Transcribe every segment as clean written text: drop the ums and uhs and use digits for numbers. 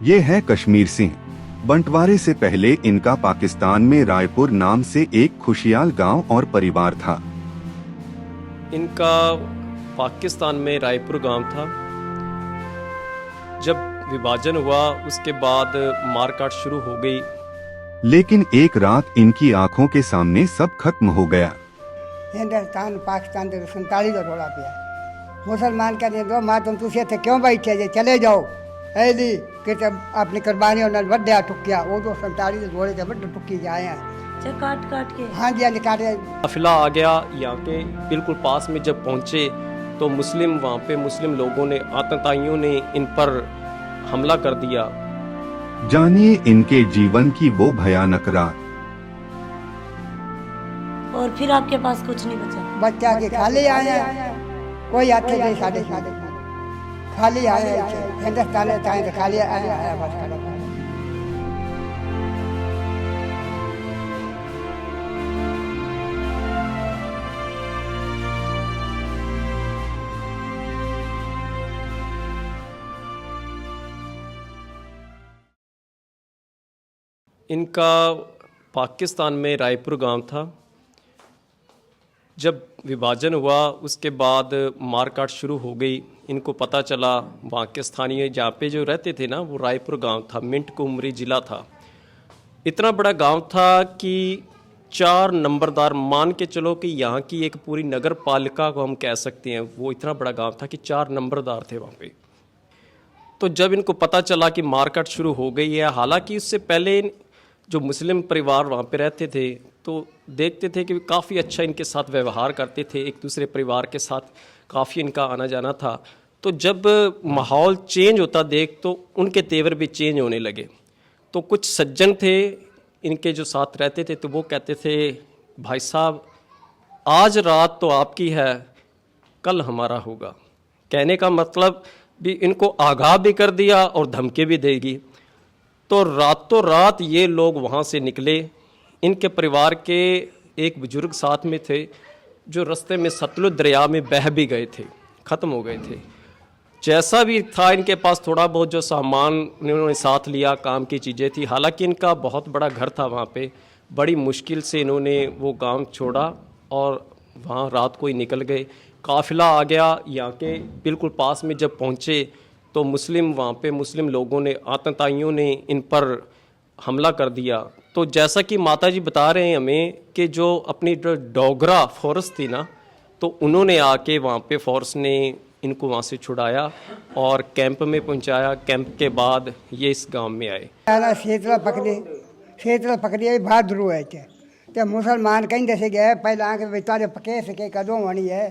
ये है कश्मीर सिंह। बंटवारे से पहले इनका पाकिस्तान में रायपुर नाम से एक खुशहाल गांव और परिवार था। इनका पाकिस्तान में रायपुर गांव था। जब विभाजन हुआ उसके बाद मारकाट शुरू हो गई, लेकिन एक रात इनकी आंखों के सामने सब खत्म हो गया। हिंदुस्तान पाकिस्तान के 47 का रोड़ा पिया। मुसलमान कहते दो माँ तुम इत्थे क्यों बैठे जे, चले जाओ ऐली कि अपनी कुर्बानियों नाल वड्या टुकिया। वो तो 47 रोड़े से वड्डे टुकी जाए हैं काट काट के। हाँ जी, हाँ जी, काटे। काफिला आ गया यहाँ के बिल्कुल पास में। जब पहुँचे तो वहाँ पे मुस्लिम लोगों ने, आतंकवादियों ने इन पर हमला कर दिया। जानिए इनके जीवन की वो भयानक रात। और फिर आपके पास कुछ नहीं बचा। बच्चा के खाली आए हैं, कोई आते नहीं, साढ़े खाली आए हैं। हिंदुस्तान चाहे तो खाली आया बस। इनका पाकिस्तान में रायपुर गांव था। जब विभाजन हुआ उसके बाद मारकाट शुरू हो गई। इनको पता चला, वहाँ के स्थानीय जहाँ पे जो रहते थे ना, वो रायपुर गांव था, मिंट कुमरी ज़िला था। इतना बड़ा गांव था कि 4 नंबरदार, मान के चलो कि यहाँ की एक पूरी नगर पालिका को हम कह सकते हैं। वो इतना बड़ा गांव था कि 4 नंबरदार थे वहाँ पे। तो जब इनको पता चला कि मारकाट शुरू हो गई है, हालांकि उससे पहले जो मुस्लिम परिवार वहाँ पे रहते थे तो देखते थे कि काफ़ी अच्छा इनके साथ व्यवहार करते थे, एक दूसरे परिवार के साथ काफ़ी इनका आना जाना था। तो जब माहौल चेंज होता देख तो उनके तेवर भी चेंज होने लगे। तो कुछ सज्जन थे इनके जो साथ रहते थे, तो वो कहते थे भाई साहब आज रात तो आपकी है, कल हमारा होगा। कहने का मतलब भी इनको आगाह भी कर दिया और धमकी भी देगी। तो रातों रात ये लोग वहाँ से निकले। इनके परिवार के एक बुजुर्ग साथ में थे जो रास्ते में सतलुज दरिया में बह भी गए थे, ख़त्म हो गए थे। जैसा भी था इनके पास थोड़ा बहुत जो सामान इन्होंने साथ लिया, काम की चीज़ें थी। हालांकि इनका बहुत बड़ा घर था वहाँ पे। बड़ी मुश्किल से इन्होंने वो गांव छोड़ा और वहाँ रात को ही निकल गए। काफिला आ गया यहाँ के बिल्कुल पास में। जब पहुँचे तो वहाँ पे मुस्लिम लोगों ने, आतंकवादियों ने इन पर हमला कर दिया। तो जैसा कि माता जी बता रहे हैं हमें कि जो अपनी जो डोगरा फोर्स थी ना, तो उन्होंने आके वहाँ पे फोर्स ने इनको वहाँ से छुड़ाया और कैंप में पहुँचाया। कैंप के बाद ये इस गांव में आए। शीतला पकड़ी बहादुर हुए थे तो मुसलमान कहीं से गए पहले आके बेचारे पके सके कदों होनी है।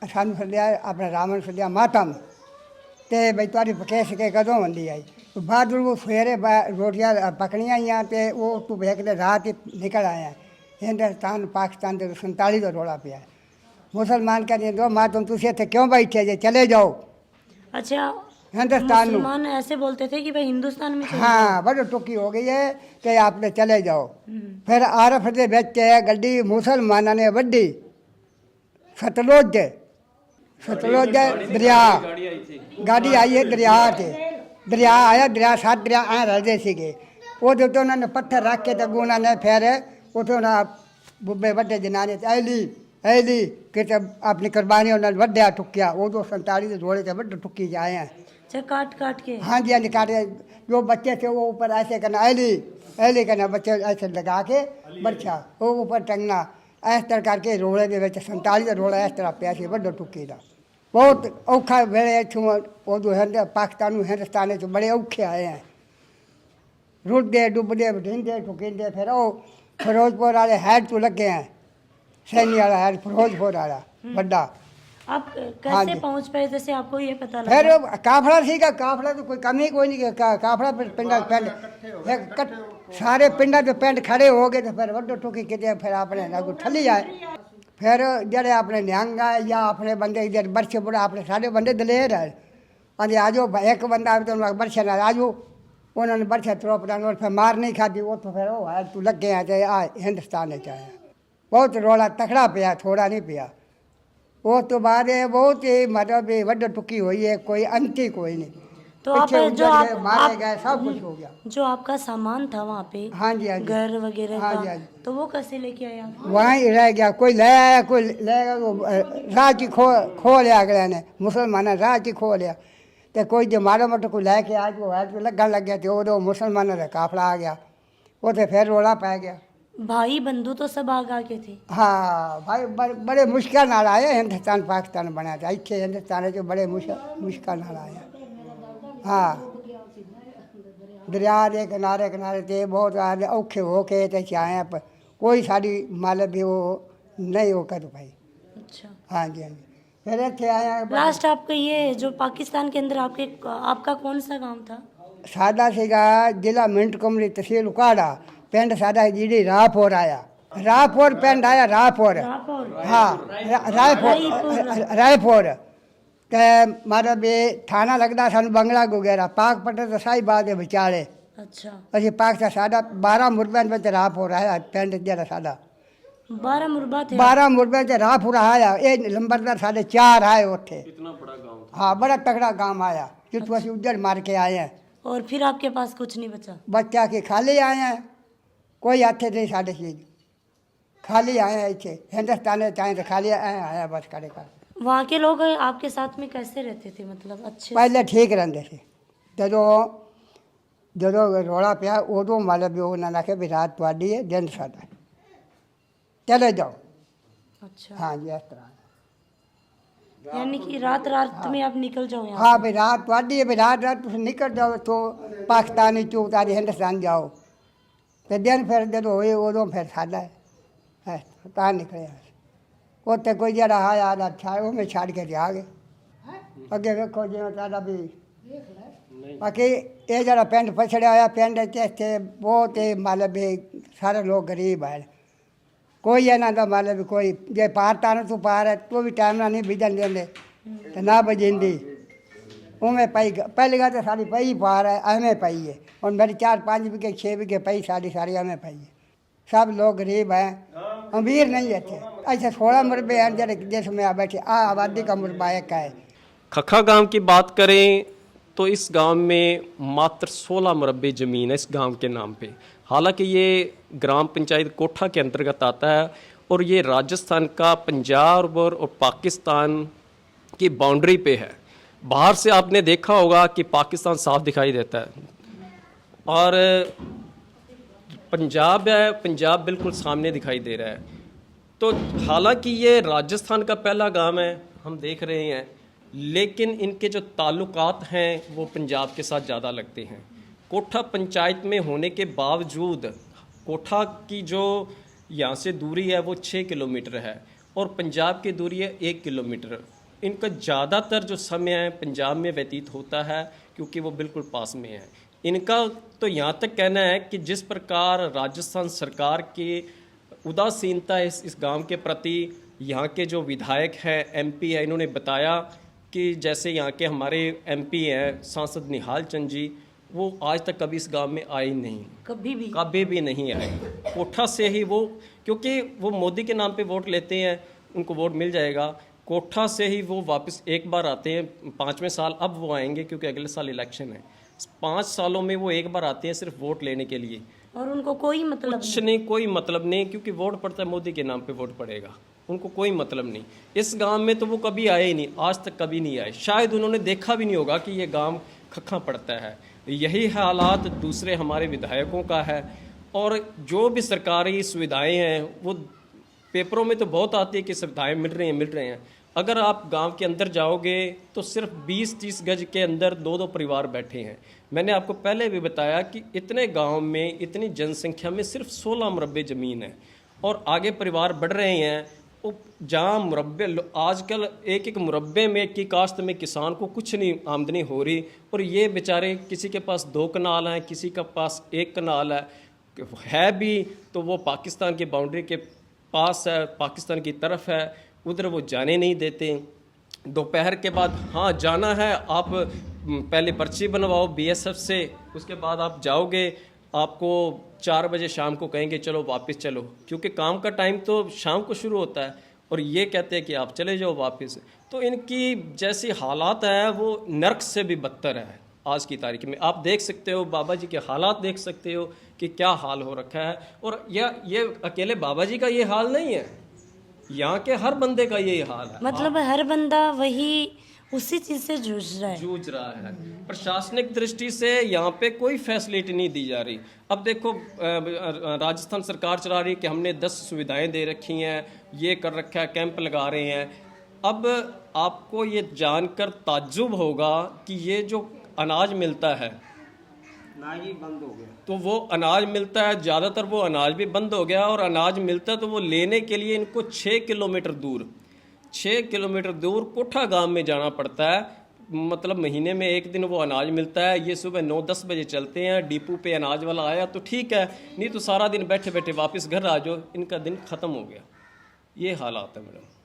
सानू सद्या अपने रावण सद्या मातम ते बेचारी पके सके कदों होनी आई। तो बहादुर वो सवेरे रोटियां पकड़ियाँ यहाँ पे वो तू भेकते रात ही निकल आया। हिंदुस्तान पाकिस्तान के 47 का रोड़ा पिया। मुसलमान कहते दो माँ तुम इत्थे क्यों बैठे जे, चले जाओ। अच्छा, हिंदुस्तान मुसलमान ऐसे बोलते थे कि भाई हिंदुस्तान में चले हाँ बड़ी टुकी हो गई है कि आपने चले जाओ। फिर आरफ के बेच गड्डी मुसलमाना ने वड्डी सतलुज दरिया गाड़ी आई है। दरिया आया, दरिया 7 दरिया आए रलते थे। वो तो उन्होंने पत्थर रख के तो उन्होंने फिर उतो ना बुब्बे वड्डे जनाने ऐली कि अपनी कुर्बानियों नाल वड्या टुकिया। वो तो 47 रोड़े से वड्डे टुकी जाए हैं। अच्छा, काट काट के। हाँ जी, हाँ जी, काटे। जो बच्चे थे वो ऊपर ऐसे करना, ऐली करना, बच्चे ऐसे लगा के बच्चा वो ऊपर टंगना, इस तरह करके रोड़े के 47 रोड़ा इस तरह पिया वड्डे टुकी का। बहुत औखा वेले इतों जो पाकिस्तान हिंदुस्तान बड़े औखे आए हैं। रुड़ते डुबते ढींदे ठुकींदे। फिर वो फिरोजपुर वाले हैड तो लगे हैं, सैनी वाला हैड फिरोजपुर वाला बड़ा। आप कैसे पहुंच पाए, जैसे आपको ये पता लगा? फिर काफड़ा सीखा। काफड़ा तो कोई कमी कोई नहीं। काफड़ा पिंडा सारे पिंडा जो पिंड खड़े हो गए तो फिर वड्डो टुकी किते फिर अपने लागू ठली आए। फिर जड़े अपने न्यांग आए या अपने बंदे इधर बरछे बुढ़ा अपने सारे बंदे दलेर है। अरे आजो एक बंदा तो बरछे ना आजो उन्होंने बरछे त्रोप डाल फिर मार नहीं खाती। वो तो फिर वो है तू लग गया थे आ हिंदुस्तान चाहे। बहुत रोड़ा तकड़ा पिया, थोड़ा नहीं पिया। वो तो बाद बहुत ही मतलब वड्डो टुकी हुई है, कोई अंत ही कोई नहीं। तो आप पीछे जो उजड़ गए, आप मारे गए, सब कुछ हो गया। जो आपका सामान था वहाँ पे, हाँ जी, हाँ जी। घर वगैरह हाँ का, जी, हाँ जी। तो वो कैसे लेके आए आप? वहीं रह गया, कोई ले आया, कोई ले गया, राह ची खो लिया अगले ने, मुसलमान राह ची खो लिया। तो कोई जो माड़ा मोटा कोई लैके आज वो लगन लग गया, तो वो मुसलमानों का काफला आ गया, वो तो फिर रोला पै गया। भाई बंधु तो सब आग आगे थे। हाँ भाई, बड़े मुश्किल नाल आए हिंदुस्तान पाकिस्तान बना था, इतने हिंदुस्तान जो बड़े मुश्किल नाल आया। हाँ, दरिया के किनारे किनारे ते बहुत औखे हो के ते आए, पर कोई साड़ी मतलब भी वो नहीं वो कर पाई। अच्छा, हाँ जी, हाँ जी। फिर इतने आए, लास्ट आपका ये जो पाकिस्तान के अंदर आपका कौन सा गांव था? सादा सीगा जिला मिंट कुमरी तहसील उकाड़ा, पिंड सादा जीडी राहपुर आया, राहपुर पिंड आया, राहपुर। रायपुर। हाँ, रायपुर ते मारा बे थाना लगदा सानू बंगला गुगेरा, पाक पट्टे तो साई बात है विचाले। अच्छा, ਅਸੀਂ ਪਾਕਿਸਤਾਨ ਸਾਡਾ 12 ਮੁਰਬਿਆਂ ਵਿੱਚ ਰਾਹਪੁਰ ਆਇਆ, ਪਿੰਡ ਜਿਹੜਾ ਸਾਡਾ 12 मुरबा थे। 12 ਮੁਰਬਿਆਂ ਚ ਰਾਹਪੁਰ ਆਇਆ। ਇਹ ਲੰਬਰਦਾਰ ਸਾਡੇ 4 ਆਏ ਉੱਥੇ। इतना बड़ा गांव था। हाँ, बड़ा तगड़ा गांव आया, जिसको ਅਸੀਂ उजड़ मार के आए हैं। और फिर आपके पास कुछ नहीं बचा? बच्चा के खाली आए हैं, कोई हाथे नहीं साढ़े चीज, खाली आए हैं इतने हिंदुस्तान चाहे तो खाली आया बस करे कर। वहाँ के लोग आपके साथ में कैसे रहते थे, मतलब अच्छे? पहले ठीक रहते थे, ਜਦੋਂ ਰੌਲਾ ਪਿਆ ਉਦੋਂ ਮਤਲਬ ਵੀ ਉਹਨਾਂ ਨੇ ਆਖਿਆ ਵੀ ਰਾਤ ਤੁਹਾਡੀ ਹੈ, ਦਿਨ ਸਾਡਾ, ਚਲੇ ਜਾਓ। अच्छा, हाँ जी, इस तरह। यानी कि रात रात में आप निकल जाओ यहाँ हाँ भाई, रात ਤੁਹਾਡੀ है, रात तुम निकल जाओ तो पाकिस्तानी चो तारी हिंदुस्तान जाओ, तो दिन फिर जो होए उदों फिर सादा है ਤਾਂ निकले। ਉੱਥੇ ਕੋਈ ਜਿਹੜਾ ਆਇਆ ਦਾ ਛਾ ਉਹ ਮੈਂ ਛੱਡ ਕੇ ਆ ਗਏ। ਅੱਗੇ ਵੇਖੋ ਜਿਵੇਂ ਤੁਹਾਡਾ ਵੀ ਬਾਕੀ ਇਹ ਜਿਹੜਾ ਪਿੰਡ ਪਛੜਿਆ ਹੋਇਆ ਪਿੰਡ ਇੱਥੇ ਬਹੁਤ ਹੀ ਮਤਲਬ ਵੀ ਸਾਰੇ ਲੋਕ ਗਰੀਬ ਹੈ, ਕੋਈ ਇਹਨਾਂ ਦਾ ਮਤਲਬ ਵੀ ਕੋਈ ਜੇ ਪਾਰ ਤਾਰਨ ਤੂੰ ਪਾਰ ਹੈ ਤੂੰ ਵੀ ਟਾਈਮ ਨਾਲ ਨਹੀਂ ਬੀਜਣ ਦਿੰਦੇ ਤੇ ਨਾ ਬਜਿੰਦੀ ਉਵੇਂ ਪਈ। ਪਹਿਲੀ ਗੱਲ ਤਾਂ ਸਾਡੀ ਪਈ ਪਾਰ ਹੈ, ਐਵੇਂ ਪਈ ਹੈ। ਹੁਣ ਮੇਰੀ 4-5 ਵਿਗੇ 6 ਵਿਗੇ ਪਈ ਸਾਡੀ ਸਾਰੀ ਐਵੇਂ ਪਈ ਹੈ। सब लोग गरीब हैं, अमीर नहीं है थे। ऐसे 16 मुरबे हैं जरे जिसमें आ बैठे, आबादी का मुरबा एक है। खखा गांव की बात करें तो इस गांव में मात्र 16 मुरब्बे ज़मीन है इस गांव के नाम पे। हालांकि ये ग्राम पंचायत कोठा के अंतर्गत आता है और ये राजस्थान का पंजाब और पाकिस्तान की बाउंड्री पे है। बाहर से आपने देखा होगा कि पाकिस्तान साफ दिखाई देता है और पंजाब है, पंजाब बिल्कुल सामने दिखाई दे रहा है। तो हालांकि ये राजस्थान का पहला गांव है हम देख रहे हैं, लेकिन इनके जो ताल्लुकात हैं वो पंजाब के साथ ज़्यादा लगते हैं। कोठा पंचायत में होने के बावजूद कोठा की जो यहाँ से दूरी है वो 6 किलोमीटर है और पंजाब की दूरी है 1 किलोमीटर। इनका ज़्यादातर जो समय है पंजाब में व्यतीत होता है क्योंकि वो बिल्कुल पास में है। इनका तो यहाँ तक कहना है कि जिस प्रकार राजस्थान सरकार की उदासीनता है इस गांव के प्रति, यहाँ के जो विधायक हैं, एमपी है, इन्होंने बताया कि जैसे यहाँ के हमारे एमपी हैं सांसद निहाल चंद जी, वो आज तक कभी इस गांव में आए नहीं, कभी भी नहीं आए। कोठा से ही वो, क्योंकि वो मोदी के नाम पे वोट लेते हैं, उनको वोट मिल जाएगा। कोठा से ही वो वापस एक बार आते हैं, 5वें साल अब वो आएंगे क्योंकि अगले साल इलेक्शन है। 5 सालों में वो एक बार आते हैं सिर्फ वोट लेने के लिए, और उनको कोई मतलब कुछ नहीं, कोई मतलब नहीं, क्योंकि वोट पड़ता है मोदी के नाम पे वोट पड़ेगा, उनको कोई मतलब नहीं। इस गांव में तो वो कभी आए ही नहीं, आज तक कभी नहीं आए। शायद उन्होंने देखा भी नहीं होगा कि ये गांव खखा पड़ता है। यही हालात दूसरे हमारे विधायकों का है। और जो भी सरकारी सुविधाएं हैं वो पेपरों में तो बहुत आती है कि सुविधाएं मिल रही हैं। अगर आप गांव के अंदर जाओगे तो सिर्फ 20-30 गज के अंदर 2-2 परिवार बैठे हैं। मैंने आपको पहले भी बताया कि इतने गांव में इतनी जनसंख्या में सिर्फ 16 मुरब्बे ज़मीन है और आगे परिवार बढ़ रहे हैं। जहाँ मुरब्बे आजकल एक मुरब्बे में की काश्त में किसान को कुछ नहीं आमदनी हो रही, और ये बेचारे किसी के पास 2 कनाल हैं, किसी के पास 1 कनाल है भी तो वो पाकिस्तान की बाउंड्री के पास है, पाकिस्तान की तरफ है, उधर वो जाने नहीं देते। दोपहर के बाद हाँ जाना है, आप पहले पर्ची बनवाओ बीएसएफ से, उसके बाद आप जाओगे, आपको 4 बजे शाम को कहेंगे चलो वापस चलो, क्योंकि काम का टाइम तो शाम को शुरू होता है और ये कहते हैं कि आप चले जाओ वापस। तो इनकी जैसी हालात है वो नर्क से भी बदतर है। आज की तारीख में। आप देख सकते हो, बाबा जी के हालात देख सकते हो कि क्या हाल हो रखा है। और ये अकेले बाबा जी का ये हाल नहीं है, यहाँ के हर बंदे का यही हाल है। मतलब हर बंदा वही उसी चीज से जूझ रहा है। प्रशासनिक दृष्टि से यहाँ पे कोई फैसिलिटी नहीं दी जा रही। अब देखो राजस्थान सरकार चला रही है कि हमने 10 सुविधाएं दे रखी हैं, ये कर रखा है, कैंप लगा रहे हैं। अब आपको ये जानकर ताज्जुब होगा कि ये जो अनाज मिलता है ना ही बंद हो गया, तो वो अनाज मिलता है, ज़्यादातर वो अनाज भी बंद हो गया। और अनाज मिलता है तो वो लेने के लिए इनको 6 किलोमीटर दूर कोठा गांव में जाना पड़ता है। मतलब महीने में एक दिन वो अनाज मिलता है। ये सुबह 9-10 बजे चलते हैं, डिपो पे अनाज वाला आया तो ठीक है, नहीं तो सारा दिन बैठे बैठे वापस घर आ जाओ, इनका दिन ख़त्म हो गया। ये हालात है मैडम।